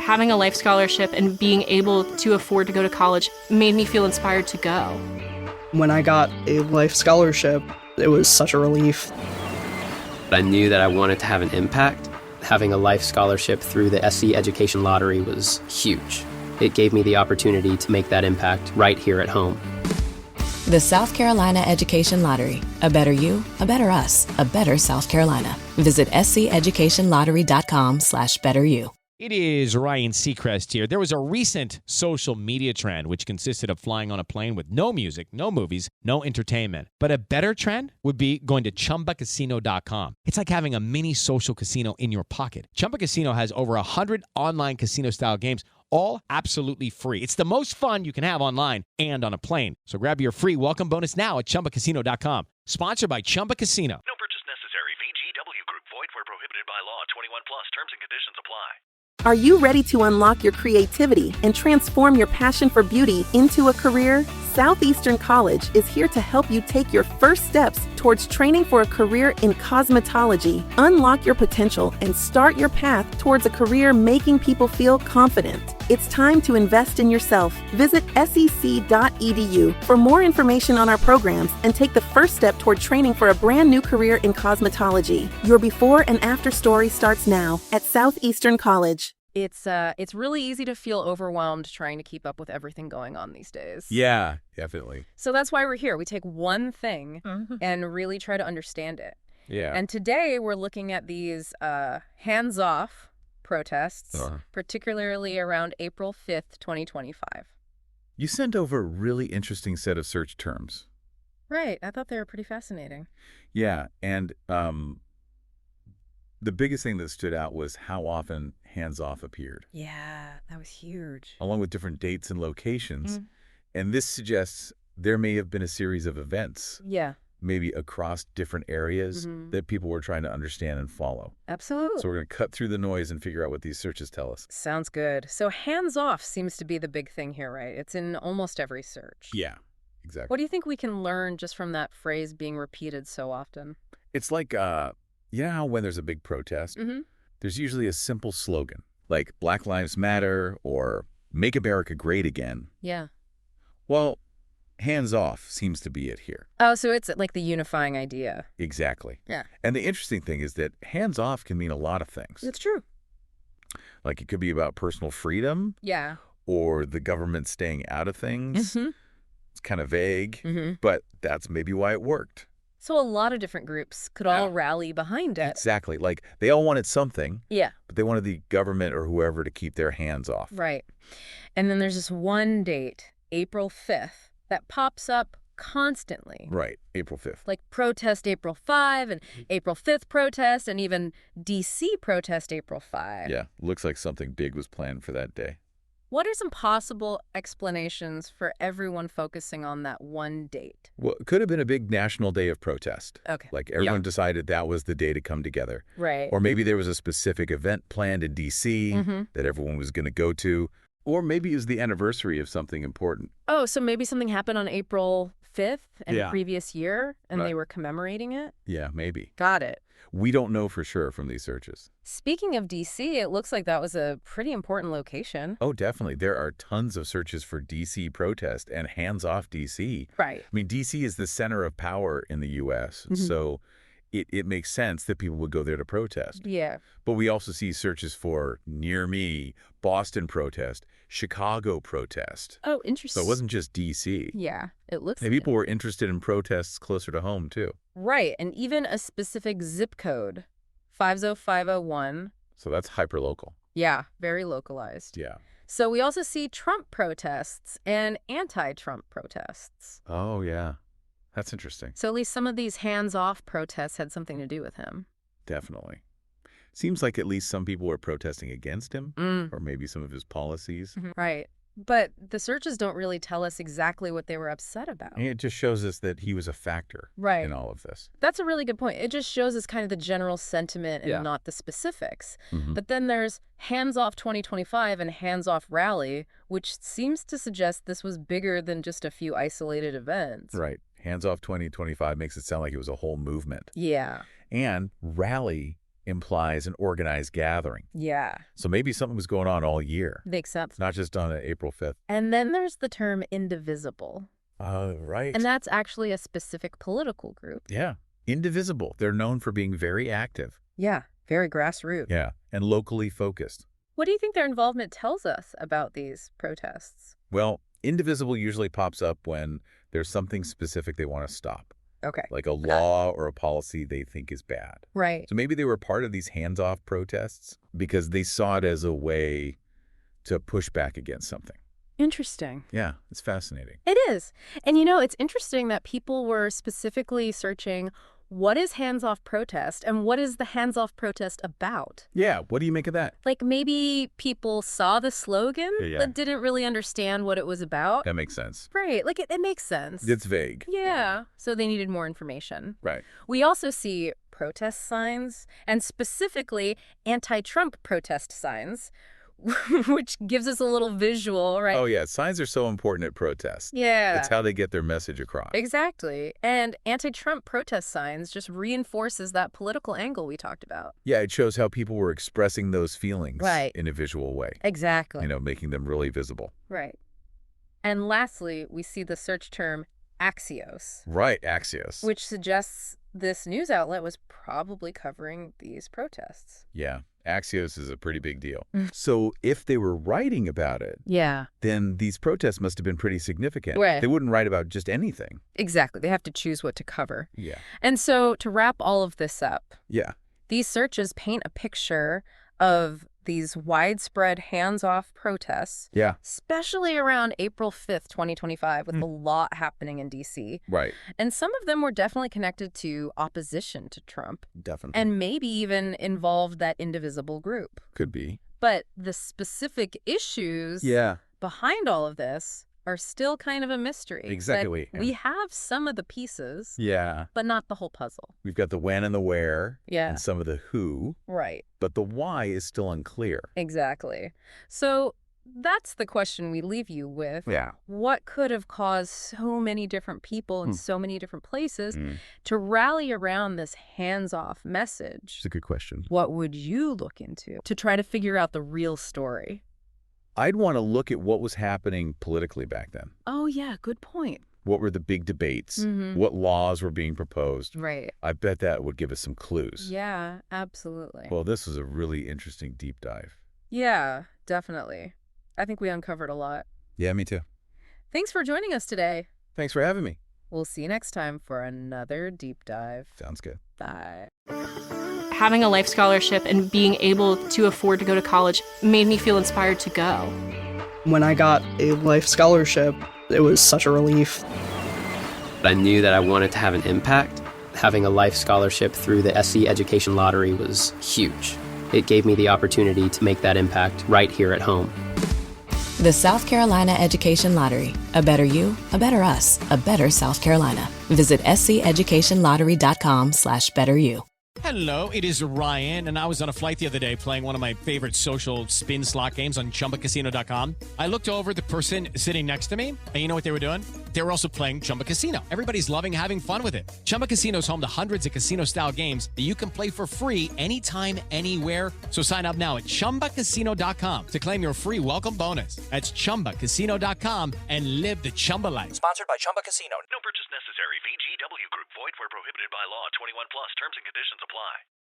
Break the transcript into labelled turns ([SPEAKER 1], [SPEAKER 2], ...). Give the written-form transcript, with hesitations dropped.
[SPEAKER 1] having a life scholarship and being able to afford to go to college made me feel inspired to go.
[SPEAKER 2] When I got a life scholarship, it was such a relief.
[SPEAKER 3] I knew that I wanted to have an impact. Having a life scholarship through the SC Education Lottery was huge. It gave me the opportunity to make that impact right here at home.
[SPEAKER 4] The South Carolina Education Lottery. A better you, a better us, a better South Carolina. Visit sceducationlottery.com/betteryou.
[SPEAKER 5] It is Ryan Seacrest here. There was a recent social media trend which consisted of flying on a plane with no music, no movies, no entertainment. But a better trend would be going to ChumbaCasino.com. It's like having a mini social casino in your pocket. Chumba Casino has over 100 online casino-style games, all absolutely free. It's the most fun you can have online and on a plane. So grab your free welcome bonus now at ChumbaCasino.com. Sponsored by Chumba Casino.
[SPEAKER 6] No purchase necessary. VGW Group. Void where prohibited by law. 21 plus. Terms and conditions apply.
[SPEAKER 7] Are you ready to unlock your creativity and transform your passion for beauty into a career? Southeastern College is here to help you take your first steps towards training for a career in cosmetology. Unlock your potential and start your path towards a career making people feel confident. It's time to invest in yourself. Visit sec.edu for more information on our programs and take the first step toward training for a brand new career in cosmetology. Your before and after story starts now at Southeastern College.
[SPEAKER 8] It's really easy to feel overwhelmed trying to keep up with everything going on these days.
[SPEAKER 9] Yeah, definitely.
[SPEAKER 8] So that's why we're here. We take one thing and really try to understand it.
[SPEAKER 9] Yeah.
[SPEAKER 8] And today we're looking at these hands-off protests, particularly around April 5th, 2025.
[SPEAKER 9] You sent over a really interesting set of search terms.
[SPEAKER 8] Right. I thought they were pretty fascinating.
[SPEAKER 9] Yeah, and the biggest thing that stood out was how often hands-off appeared.
[SPEAKER 8] Yeah, that was huge.
[SPEAKER 9] Along with different dates and locations. And this suggests there may have been a series of events.
[SPEAKER 8] Yeah.
[SPEAKER 9] Maybe across different areas that people were trying to understand and follow.
[SPEAKER 8] Absolutely.
[SPEAKER 9] So we're going to cut through the noise and figure out what these searches tell us.
[SPEAKER 8] Sounds good. So hands-off seems to be the big thing here, right? It's in almost every search.
[SPEAKER 9] Yeah, exactly.
[SPEAKER 8] What do you think we can learn just from that phrase being repeated so often?
[SPEAKER 9] It's like, you know how when there's a big protest, there's usually a simple slogan, like Black Lives Matter or Make America Great Again.
[SPEAKER 8] Yeah.
[SPEAKER 9] Well, hands off seems to be it here.
[SPEAKER 8] Oh, so it's like the unifying idea.
[SPEAKER 9] Exactly.
[SPEAKER 8] Yeah.
[SPEAKER 9] And the interesting thing is that hands off can mean a lot of things.
[SPEAKER 8] It's true.
[SPEAKER 9] Like it could be about personal freedom.
[SPEAKER 8] Yeah.
[SPEAKER 9] Or the government staying out of things. It's kind of vague, but that's maybe why it worked.
[SPEAKER 8] So a lot of different groups could all rally behind it.
[SPEAKER 9] Exactly. Like they all wanted something.
[SPEAKER 8] Yeah.
[SPEAKER 9] But they wanted the government or whoever to keep their hands off.
[SPEAKER 8] Right. And then there's this one date, April 5th, that pops up constantly.
[SPEAKER 9] Right. April 5th.
[SPEAKER 8] Like protest April 5 and April 5th protest and even D.C. protest April 5.
[SPEAKER 9] Yeah. Looks like something big was planned for that day.
[SPEAKER 8] What are some possible explanations for everyone focusing on that one date?
[SPEAKER 9] Well, it could have been a big national day of protest.
[SPEAKER 8] Okay.
[SPEAKER 9] Like everyone decided that was the day to come together.
[SPEAKER 8] Right.
[SPEAKER 9] Or maybe there was a specific event planned in D.C. that everyone was going to go to. Or maybe it was the anniversary of something important.
[SPEAKER 8] Oh, so maybe something happened on April 5th in the
[SPEAKER 9] Yeah.
[SPEAKER 8] previous year and they were commemorating it?
[SPEAKER 9] Yeah, maybe.
[SPEAKER 8] Got it.
[SPEAKER 9] We don't know for sure from these searches.
[SPEAKER 8] Speaking of D.C., it looks like that was a pretty important location.
[SPEAKER 9] Oh, definitely. There are tons of searches for D.C. protest and hands-off D.C.
[SPEAKER 8] Right.
[SPEAKER 9] I mean, D.C. is the center of power in the U.S., so it makes sense that people would go there to protest.
[SPEAKER 8] Yeah.
[SPEAKER 9] But we also see searches for near me, Boston protest, Chicago protest.
[SPEAKER 8] Oh, interesting.
[SPEAKER 9] So it wasn't just D.C.
[SPEAKER 8] Yeah, it looks
[SPEAKER 9] And
[SPEAKER 8] like
[SPEAKER 9] people were interested in protests closer to home, too.
[SPEAKER 8] Right, and even a specific zip code, 50501.
[SPEAKER 9] So that's hyperlocal.
[SPEAKER 8] Yeah, very localized.
[SPEAKER 9] Yeah.
[SPEAKER 8] So we also see Trump protests and anti-Trump protests.
[SPEAKER 9] Oh, yeah. That's interesting.
[SPEAKER 8] So at least some of these hands-off protests had something to do with him.
[SPEAKER 9] Definitely. Seems like at least some people were protesting against him, or maybe some of his policies.
[SPEAKER 8] Right. But the searches don't really tell us exactly what they were upset about.
[SPEAKER 9] And it just shows us that he was a factor
[SPEAKER 8] Right.
[SPEAKER 9] in all of this.
[SPEAKER 8] That's a really good point. It just shows us kind of the general sentiment and not the specifics. But then there's hands-off 2025 and hands-off rally, which seems to suggest this was bigger than just a few isolated events.
[SPEAKER 9] Right. Hands off 2025 makes it sound like it was a whole movement.
[SPEAKER 8] Yeah.
[SPEAKER 9] And rally implies an organized gathering.
[SPEAKER 8] Yeah.
[SPEAKER 9] So maybe something was going on all year.
[SPEAKER 8] Makes sense.
[SPEAKER 9] Not just on April 5th.
[SPEAKER 8] And then there's the term indivisible.
[SPEAKER 9] Right.
[SPEAKER 8] And that's actually a specific political group.
[SPEAKER 9] Yeah. Indivisible. They're known for being very active.
[SPEAKER 8] Yeah. Very grassroots.
[SPEAKER 9] Yeah. And locally focused.
[SPEAKER 8] What do you think their involvement tells us about these protests?
[SPEAKER 9] Well, indivisible usually pops up when there's something specific they want to stop.
[SPEAKER 8] Okay.
[SPEAKER 9] Like a law or a policy they think is bad.
[SPEAKER 8] Right.
[SPEAKER 9] So maybe they were part of these hands-off protests because they saw it as a way to push back against something.
[SPEAKER 8] Interesting.
[SPEAKER 9] Yeah, it's fascinating.
[SPEAKER 8] It is. And it's interesting that people were specifically searching what is hands-off protest and what is the hands-off protest about?
[SPEAKER 9] Yeah, what do you make of that?
[SPEAKER 8] Like maybe people saw the slogan but didn't really understand what it was about.
[SPEAKER 9] That makes sense.
[SPEAKER 8] Right. Like it makes sense.
[SPEAKER 9] It's vague.
[SPEAKER 8] Yeah. So they needed more information.
[SPEAKER 9] Right.
[SPEAKER 8] We also see protest signs and specifically anti-Trump protest signs, which gives us a little visual, right?
[SPEAKER 9] Oh, yeah. Signs are so important at protests.
[SPEAKER 8] Yeah.
[SPEAKER 9] It's how they get their message across.
[SPEAKER 8] Exactly. And anti-Trump protest signs just reinforces that political angle we talked about.
[SPEAKER 9] Yeah, it shows how people were expressing those feelings in a visual way.
[SPEAKER 8] Exactly.
[SPEAKER 9] Making them really visible.
[SPEAKER 8] Right. And lastly, we see the search term Axios.
[SPEAKER 9] Right, Axios.
[SPEAKER 8] Which suggests this news outlet was probably covering these protests.
[SPEAKER 9] Yeah. Axios is a pretty big deal. So if they were writing about it, then these protests must have been pretty significant.
[SPEAKER 8] Right.
[SPEAKER 9] They wouldn't write about just anything.
[SPEAKER 8] Exactly. They have to choose what to cover.
[SPEAKER 9] Yeah.
[SPEAKER 8] And so to wrap all of this up, these searches paint a picture of these widespread hands-off protests, especially around April 5th, 2025, with a lot happening in D.C.
[SPEAKER 9] Right.
[SPEAKER 8] And some of them were definitely connected to opposition to Trump.
[SPEAKER 9] Definitely.
[SPEAKER 8] And maybe even involved that indivisible group.
[SPEAKER 9] Could be.
[SPEAKER 8] But the specific issues behind all of this are still kind of a mystery.
[SPEAKER 9] Exactly.
[SPEAKER 8] We have some of the pieces, but not the whole puzzle.
[SPEAKER 9] We've got the when and the where,
[SPEAKER 8] and
[SPEAKER 9] some of the who,
[SPEAKER 8] right?
[SPEAKER 9] But the why is still unclear.
[SPEAKER 8] Exactly. So that's the question we leave you with.
[SPEAKER 9] Yeah.
[SPEAKER 8] What could have caused so many different people in so many different places to rally around this hands-off message?
[SPEAKER 9] It's a good question.
[SPEAKER 8] What would you look into to try to figure out the real story?
[SPEAKER 9] I'd want to look at what was happening politically back then.
[SPEAKER 8] Oh, yeah. Good point.
[SPEAKER 9] What were the big debates? What laws were being proposed?
[SPEAKER 8] Right.
[SPEAKER 9] I bet that would give us some clues.
[SPEAKER 8] Yeah, absolutely.
[SPEAKER 9] Well, this was a really interesting deep dive.
[SPEAKER 8] Yeah, definitely. I think we uncovered a lot.
[SPEAKER 9] Yeah, me too.
[SPEAKER 8] Thanks for joining us today.
[SPEAKER 9] Thanks for having me.
[SPEAKER 8] We'll see you next time for another deep dive.
[SPEAKER 9] Sounds good.
[SPEAKER 8] Bye.
[SPEAKER 1] Having a life scholarship and being able to afford to go to college made me feel inspired to go.
[SPEAKER 2] When I got a life scholarship, it was such a relief.
[SPEAKER 3] I knew that I wanted to have an impact. Having a life scholarship through the SC Education Lottery was huge. It gave me the opportunity to make that impact right here at home.
[SPEAKER 4] The South Carolina Education Lottery. A better you, a better us, a better South Carolina. Visit sceducationlottery.com/betteryou.
[SPEAKER 5] Hello, it is Ryan, and I was on a flight the other day playing one of my favorite social spin slot games on ChumbaCasino.com. I looked over at the person sitting next to me, and you know what they were doing? They were also playing Chumba Casino. Everybody's loving having fun with it. Chumba Casino is home to hundreds of casino-style games that you can play for free anytime, anywhere. So sign up now at ChumbaCasino.com to claim your free welcome bonus. That's ChumbaCasino.com and live the Chumba life.
[SPEAKER 6] Sponsored by Chumba Casino. No purchase necessary. VGW Group. Void where prohibited by law. 21 plus. Terms and conditions apply.